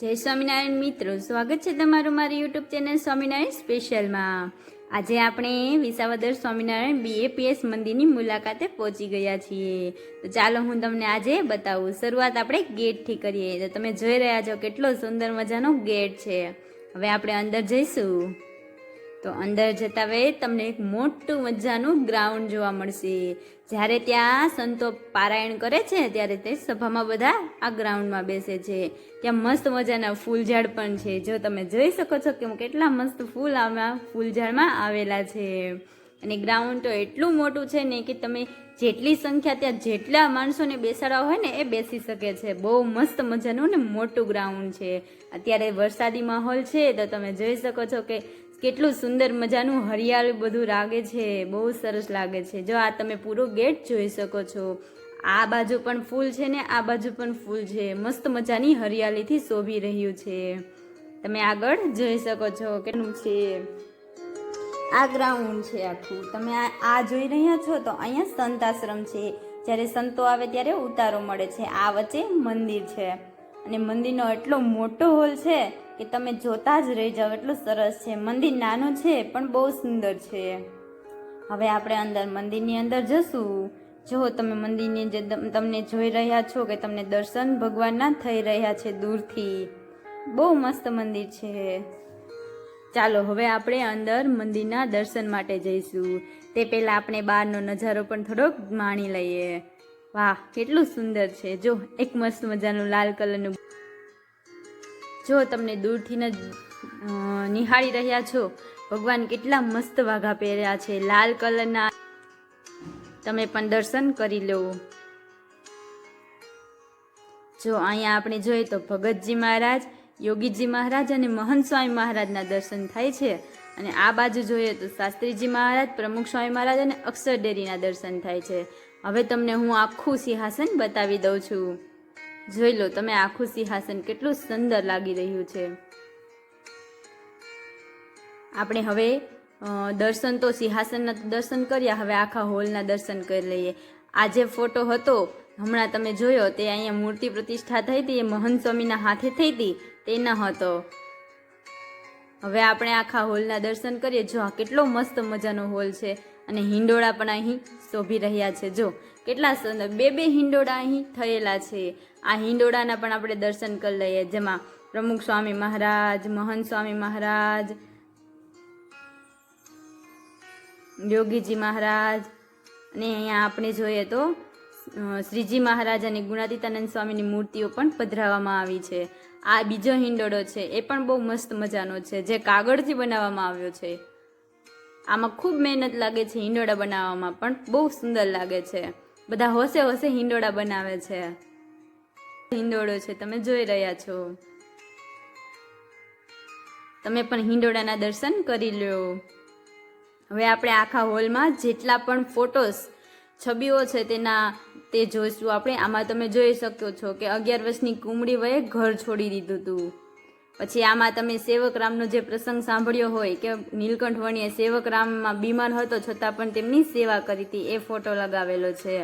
જય સ્વામિનારાયણ મિત્રો, સ્વાગત છે તમારું મારી યુટ્યુબ ચેનલ સ્વામિનારાયણ સ્પેશિયલમાં। આજે આપણે વિસાવદર સ્વામિનારાયણ BAPS મંદિરની મુલાકાતે પહોંચી ગયા છીએ। તો ચાલો હું તમને આજે બતાવું। શરૂઆત આપણે ગેટથી કરીએ। તો તમે જોઈ રહ્યા છો કેટલો સુંદર મજાનો ગેટ છે। હવે આપણે અંદર જઈશું। તો અંદર જતા વેળે તમને એક મોટું મજાનું ગ્રાઉન્ડ જોવા મળશે। જ્યારે ત્યાં સંતો પારાયણ કરે છે ત્યારે તે સભામાં બધા આ ગ્રાઉન્ડમાં બેસે છે। ત્યાં મસ્ત મજાના ફૂલ ઝાડ પણ છે। જો તમે જોઈ શકો છો કે કેટલા મસ્ત ફૂલ આમાં ફૂલ ઝાડમાં આવેલા છે। અને ગ્રાઉન્ડ તો એટલું મોટું છે ને કે તમે જેટલી સંખ્યા ત્યાં જેટલા માણસોને બેસાડવા હોય ને એ બેસી શકે છે। બહુ મસ્ત મજાનું ને મોટું ગ્રાઉન્ડ છે। અત્યારે વરસાદી માહોલ છે તો તમે જોઈ શકો છો કે કેટલું સુંદર મજાનું હરિયાળી બધું લાગે છે। બહુ સરસ લાગે છે। જો આ તમે પૂરો ગેટ જોઈ શકો છો। આ બાજુ પણ ફૂલ છે ને આ બાજુ પણ ફૂલ છે। મસ્ત મજાની હરિયાળીથી શોભી રહ્યું છે। તમે આગળ જોઈ શકો છો કેટલું છે આ ગ્રાઉન્ડ છે આખું। તમે આ જોઈ રહ્યા છો તો અહીંયા સંત આશ્રમ છે। જ્યારે સંતો આવે ત્યારે ઉતારો મળે છે। આ વચ્ચે મંદિર છે અને મંદિરનો એટલો મોટો હોલ છે કે તમે જોતા જ રહી જાઓ, એટલું સરસ છે। મંદિર નાનું છે પણ બહુ સુંદર છે। હવે આપણે અંદર મંદિરની અંદર જશું। જો તમે મંદિરની જે તમને જોઈ રહ્યા છો કે તમને દર્શન ભગવાનના થઈ રહ્યા છે દૂરથી। બહુ મસ્ત મંદિર છે। ચાલો હવે આપણે અંદર મંદિરના દર્શન માટે જઈશું। તે પહેલાં આપણે બહારનો નજારો પણ થોડોક માણી લઈએ। વાહ, કેટલું સુંદર છે। જો એક મસ્ત મજાનું લાલ કલરનું, જો તમને દૂરથી નિહાળી રહ્યા છો ભગવાન કેટલા મસ્ત વાઘા પહેર્યા છે લાલ કલરના। તમે પણ દર્શન કરી લો। જો અહીંયા આપણે જોઈએ તો ભગતજી મહારાજ, યોગીજી મહારાજ અને મહંત સ્વામી મહારાજના દર્શન થાય છે। અને આ બાજુ જોઈએ તો શાસ્ત્રીજી મહારાજ, પ્રમુખ સ્વામી મહારાજ અને અક્ષરડેરીના દર્શન થાય છે। હવે તમને હું આખું સિંહાસન બતાવી દઉં છું। જોઈ લો તમે આખું સિંહાસન કેટલું સુંદર લાગી રહ્યું છે। આપણે હવે દર્શન તો સિંહાસનના દર્શન કર્યા, હવે આખા હોલના દર્શન કરી લઈએ। આ જે ફોટો હતો હમણાં તમે જોયો તે અહીંયા મૂર્તિ પ્રતિષ્ઠા થઈ હતી, એ મહંત સ્વામીના હાથે થઈ હતી તે ન હતો। હવે આપણે આખા હોલના દર્શન કરીએ। જો આ કેટલો મસ્ત મજાનો હોલ છે અને હિંડોળા પણ અહીં શોભી રહ્યા છે। જો કેટલા સુંદર બે હિંડોળા અહીં થયેલા છે। આ હિંડોળાના પણ આપણે દર્શન કરી લઈએ, જેમાં પ્રમુખ સ્વામી મહારાજ, મહંત સ્વામી મહારાજ, યોગીજી મહારાજ અને અહીંયા આપણે જોઈએ તો શ્રીજી મહારાજ અને ગુણાતીતાનંદ સ્વામીની મૂર્તિઓ પણ પધરાવવામાં આવી છે। આ બીજો હિંડોળો છે એ પણ બહુ મસ્ત મજાનો છે, જે કાગળથી બનાવવામાં આવ્યો છે। આમાં ખૂબ મહેનત લાગે છે હિંડોળા બનાવવામાં, પણ બહુ સુંદર લાગે છે। બધા હોશે હોશે હિંડોળા બનાવે છે। હિંડોળો છે તમે જોઈ રહ્યા છો। તમે પણ હિંડોળાના દર્શન કરી લો। હવે આપણે આખા હોલમાં જેટલા પણ ફોટોસ છબીઓ છે તે જોઈશું આપણે। આમાં તમે જોઈ શકો છો કે 11 વર્ષની કુમળી વયે ઘર છોડી દીધું હતું। પછી આમાં તમે સેવક રામનો જે પ્રસંગ સાંભળ્યો હોય કે નીલકંઠ વર્ણીએ સેવક રામમાં બીમાર હતો છતાં પણ તેમની સેવા કરી હતી, એ ફોટો લગાવેલો છે।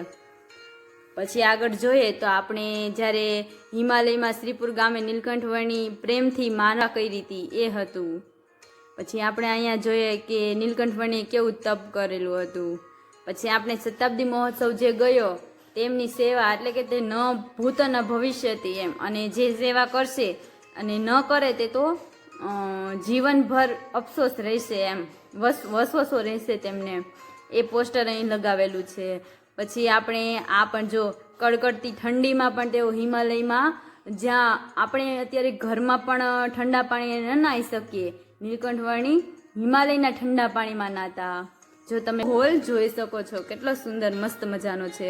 પછી આગળ જોઈએ તો આપણે જ્યારે હિમાલયમાં શ્રીપુર ગામે નીલકંઠ વર્ણી પ્રેમથી માના કરી હતી એ હતું। પછી આપણે અહીંયા જોઈએ કે નીલકંઠ વર્ણીએ કેવું તપ કરેલું હતું। પછી આપણે શતાબ્દી મહોત્સવ જે ગયો તેમની સેવા, એટલે કે તે ન ભૂત ન ભવિષ્યથી એમ, અને જે સેવા કરશે અને ન કરે તે તો જીવનભર અફસોસ રહેશે એમ, વસવસો રહેશે તેમને, એ પોસ્ટર અહીં લગાવેલું છે। પછી આપણે આ પણ જો કડકડતી ઠંડીમાં પણ તેઓ હિમાલયમાં, જ્યાં આપણે અત્યારે ઘરમાં પણ ઠંડા પાણી ન નાહી શકીએ, નીલકંઠ વર્ણી હિમાલયના ઠંડા પાણીમાં નાતા। જો તમે હોલ જોઈ શકો છો કેટલો સુંદર મસ્ત મજાનો છે।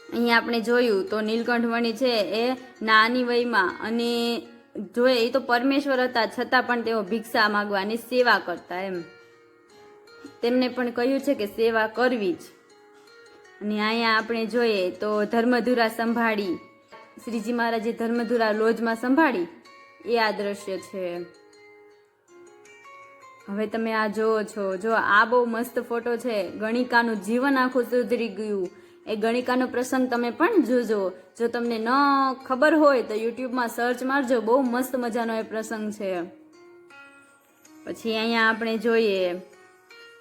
અહીંયા આપણે જોયું તો નીલકંઠ વર્ણી છે એ નાની વયમાં, અને જોઈએ એ તો પરમેશ્વર હતા છતાં પણ તેઓ ભિક્ષા માગવાની સેવા કરતા એમ, તેમને પણ કહ્યું છે કે સેવા કરવી જ। અને અહીંયા આપણે જોઈએ તો ધર્મધુરા સંભાળી, શ્રીજી મહારાજે ધર્મધુરા લોજમાં સંભાળી, એ આ દ્રશ્ય છે। હવે તમે આ જોવો છો, જો આ બહુ મસ્ત ફોટો છે। ગણિકાનું જીવન આખું સુધરી ગયું એ ગણિકાનો પ્રસંગ તમે પણ જોજો. જો તમને ન ખબર હોય તો યુટ્યુબમાં સર્ચ મારજો, બહુ મસ્ત મજાનો એ પ્રસંગ છે. પછી અહીંયા આપણે જોઈએ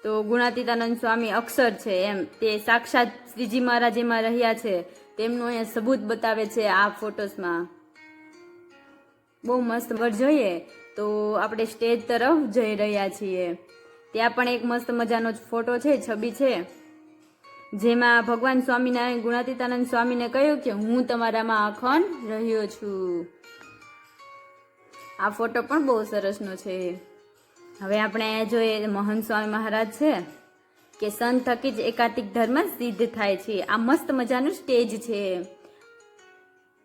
તો ગુણાતીતાનંદ સ્વામી અક્ષર છે એમ, તે સાક્ષાત શ્રીજી મહારાજ એમાં રહ્યા છે તેમનું અહીંયા સબૂત બતાવે છે આ ફોટોસમાં. બહુ મસ્ત. જોઈએ તો આપણે સ્ટેજ તરફ જઈ રહ્યા છીએ. ત્યાં પણ એક મસ્ત મજાનો ફોટો છે, છબી છે, જેમાં ભગવાન સ્વામિનારાયણ ગુણાતીતાનંદ સ્વામીને કહ્યું કે હું તમારામાં અખંડ રહ્યો છું. આ ફોટો પણ બહુ સરસનો છે. હવે આપણે જોઈએ મહંત સ્વામી મહારાજ છે કે સંત થકી જ એકાંતિક ધર્મ સિદ્ધ થાય છે. આ મસ્ત મજાનું સ્ટેજ છે,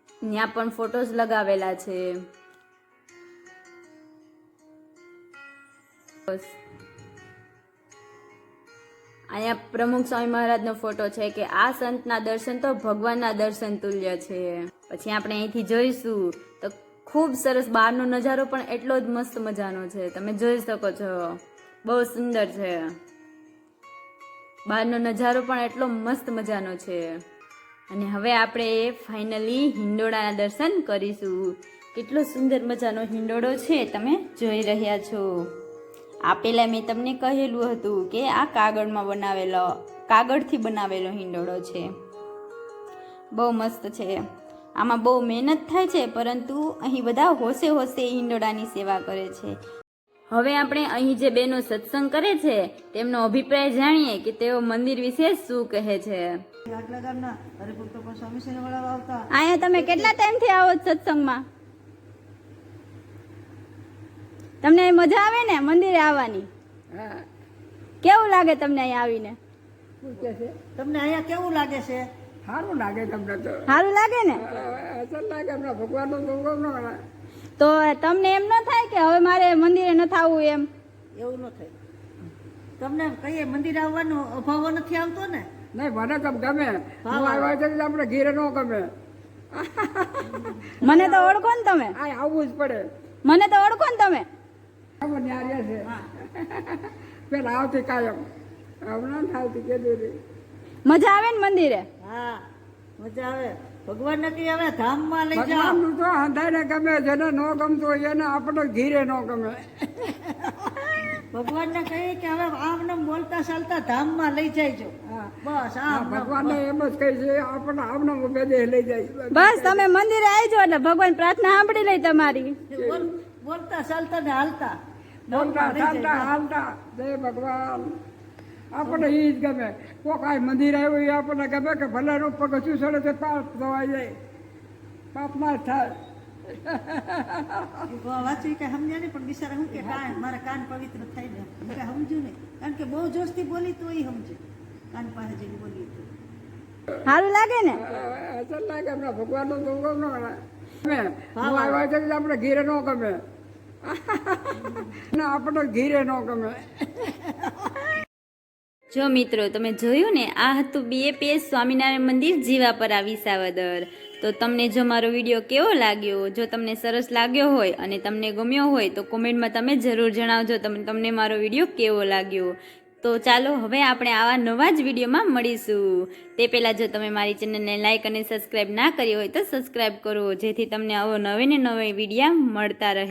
ત્યાં પણ ફોટોસ લગાવેલા છે. અહીંયા પ્રમુખ સ્વામી મહારાજનો ફોટો છે કે આ સંતના દર્શન તો ભગવાનના દર્શન તુલ્ય છે. પછી આપણે અહીંથી જોઈશું તો ખૂબ સરસ બહારનો નજારો પણ એટલો જ મસ્ત મજાનો છે, તમે જોઈ શકો છો, બહુ સુંદર છે. બહારનો નજારો પણ એટલો મસ્ત મજાનો છે. અને હવે આપણે ફાઇનલી હિંડોળાના દર્શન કરીશું. કેટલો સુંદર મજાનો હિંડોળો છે, તમે જોઈ રહ્યા છો. આ પહેલા મેં તમને કહેલું હતું કે આ કાગળથી બનાવેલો હિંડોળો છે. બહુ મસ્ત છે. આમાં બહુ મહેનત થાય છે, પરંતુ અહીં બધા હોશે હોશે હિંડોળાની સેવા કરે છે. હવે આપણે અહીં જે બેનો સત્સંગ કરે છે તેમનો અભિપ્રાય જાણીએ કે તેઓ મંદિર વિશે શું કહે છે. અહીંયા તમે કેટલા ટાઈમથી આવો સત્સંગમાં? તમને મજા આવે ને મંદિરે આવવાની? કેવું લાગે તમને અહીંયા આવીને? તમને અહીંયા કેવું લાગે છે? સારું લાગે. તમને તો સારું લાગે ને? ભગવાનનું તો તમને એમ ન થાય કે હવે મારે મંદિરે ન થવું એમ? એવું ન થાય. તમને કહીએ મંદિર આવવાનો અભાવ નથી આવતો ને? નહીં, મને તો ગમે. આપણે ઘેરે ન ગમે. મને તો ઓળખો ને તમે? આવવું જ પડે. મને તો ઓળખો ને તમે? ન્યાર્યા છે પેલા આવતી કાયમ, હમણાં આવતી કે મજા આવે ને મંદિરે? હા, મજા આવે. ભગવાન નક્કી હવે ધામમાં લઈ જાઓ. ભગવાનનું તો અંધારે ગમે, જેને ન ગમતું હોય એને આપણે ઘીરે ન ગમે. ભગવાનને કહીએ કે હવે આમને બોલતા ચાલતા ધામમાં લઈ જઈજો. બસ ભગવાનને એમ જ કહી છે આપણે આમને બેદે લઈ જાય. બસ તમે મંદિરે આવજો એટલે ભગવાન પ્રાર્થના સાંભળી લે તમારી. બોલતા ચાલતા ને હાલતા, બોલતા ચાલતા હાલતા જય ભગવાન. આપણે એ જ ગમે. કોક આ મંદિર આવ્યું એ આપણને ગમે કે ભલે નું પગથિયું ચડે તે પાપ ધોવાઈ જાય, પાપ ના થાય. વાંચ્યું કે સમજ્યા નહીં, પણ બિચારા શું કે કાન મારા કાન પવિત્ર થાય ને કે સમજ્યું નહીં, કારણ કે બહુ જોશથી બોલી તો એ સમજે. કાન પાસે જઈને બોલી તો સારું લાગે ને? અસર લાગે. હમણાં ભગવાનનો તો ગમે. આવ્યા છે આપણે ઘીરે ન ગમે, આપણે ઘીરે ન ગમે. જો મિત્રો તમે જોયું ને, આ હતું BAPS સ્વામિનારાયણ મંદિર જીવાપરા વિસાવદર. તો તમને જો મારો વિડીયો કેવો લાગ્યો, જો તમને સરસ લાગ્યો હોય અને તમને ગમ્યો હોય તો કોમેન્ટમાં તમે જરૂર જણાવજો તમને મારો વિડીયો કેવો લાગ્યો. તો ચાલો હવે આપણે આવા નવા જ વિડીયોમાં મળીશું. તે પહેલાં જો તમે મારી ચેનલને લાઇક અને સબસ્ક્રાઈબ ના કરી હોય તો સબસ્ક્રાઈબ કરો, જેથી તમને આવો નવે ને નવે વિડીયો મળતા રહે.